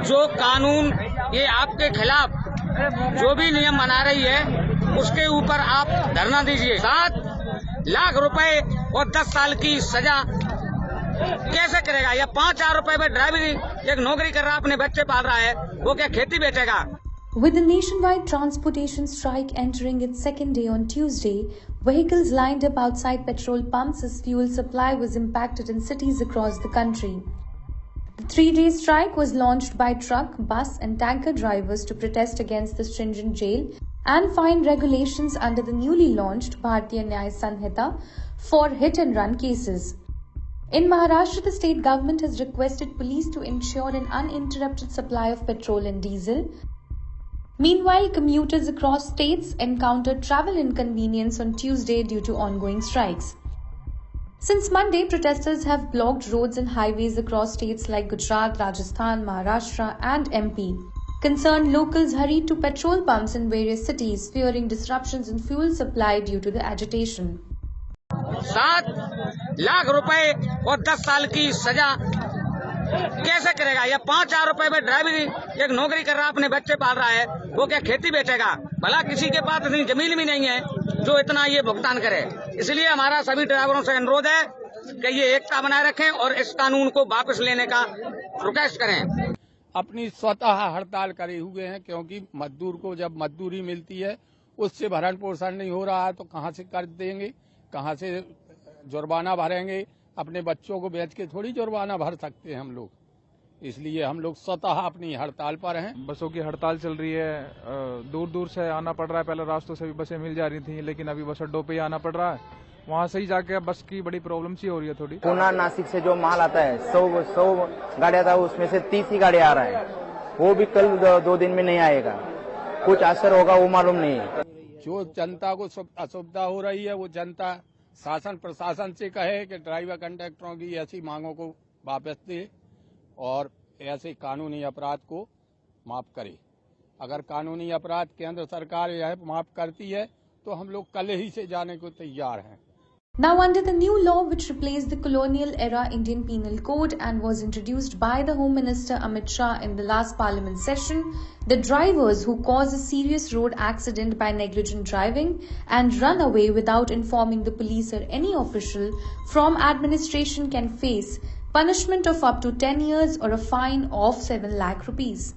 जो कानून ये आपके खिलाफ जो भी नियम बना रही है उसके ऊपर आप धरना दीजिए। 7 लाख रुपए और 10 साल की सजा कैसे करेगा? या 5,000 रुपए में ड्राइविंग एक नौकरी कर रहा, अपने बच्चे पाल रहा है, वो क्या खेती बेचेगा? With the nationwide transportation strike entering its second day on Tuesday, vehicles lined up outside petrol pumps as fuel supply was impacted in cities across the country. The 3-day strike was launched by truck, bus and tanker drivers to protest against the stringent jail and fine regulations under the newly launched Bharatiya Nyaya Sanhita for hit-and-run cases. In Maharashtra, the state government has requested police to ensure an uninterrupted supply of petrol and diesel. Meanwhile, commuters across states encountered travel inconvenience on Tuesday due to ongoing strikes. Since Monday, protesters have blocked roads and highways across states like Gujarat, Rajasthan, Maharashtra and MP. Concerned locals hurried to petrol pumps in various cities, fearing disruptions in fuel supply due to the agitation. 7 lakh रुपए और 10 साल की सजा कैसे करेगा? या 5,000 रुपए में ड्राइविंग एक नौकरी कर रहा, अपने बच्चे पाल रहा है, वो क्या खेती बेचेगा? भला किसी के पास इतनी जमीन भी नहीं है जो इतना ये भुगतान करे। इसलिए हमारा सभी ड्राइवरों से अनुरोध है कि ये एकता बनाए रखें और इस कानून को वापस लेने का रिक्वेस्ट करें। अपनी स्वतः हड़ताल करे हुए हैं, क्योंकि मजदूर को जब मजदूरी मिलती है उससे भरण पोषण नहीं हो रहा है तो कहाँ से कर देंगे, कहाँ से जुर्माना भरेंगे? अपने बच्चों को बेच के थोड़ी जुर्माना भर सकते हैं हम लोग। इसलिए हम लोग स्वतः अपनी हड़ताल पर हैं। बसों की हड़ताल चल रही है, दूर दूर से आना पड़ रहा है। पहले रास्तों से भी बसें मिल जा रही थी, लेकिन अभी बस अड्डों पे ही आना पड़ रहा है। वहाँ से ही जाके बस की बड़ी प्रॉब्लम सी हो रही है थोड़ी। पूना नासिक से जो माल आता है 100 गाड़ियाँ था, उसमें से 30 ही गाड़ियाँ आ रहा है। वो भी कल 2 दिन में नहीं आएगा। कुछ असर होगा वो मालूम नहीं है। जो जनता को असुविधा हो रही है वो जनता शासन प्रशासन से कहे कि ड्राइवर कंडक्टरों की ऐसी मांगों को वापस दे और ऐसे कानूनी अपराध को माफ करे। अगर कानूनी अपराध केंद्र सरकार यह माफ करती है तो हम लोग कल ही से जाने को तैयार हैं। Now, under the new law which replaced the colonial-era Indian Penal Code and was introduced by the Home Minister Amit Shah in the last Parliament session, the drivers who cause a serious road accident by negligent driving and run away without informing the police or any official from administration can face punishment of up to 10 years or a fine of 7 lakh rupees.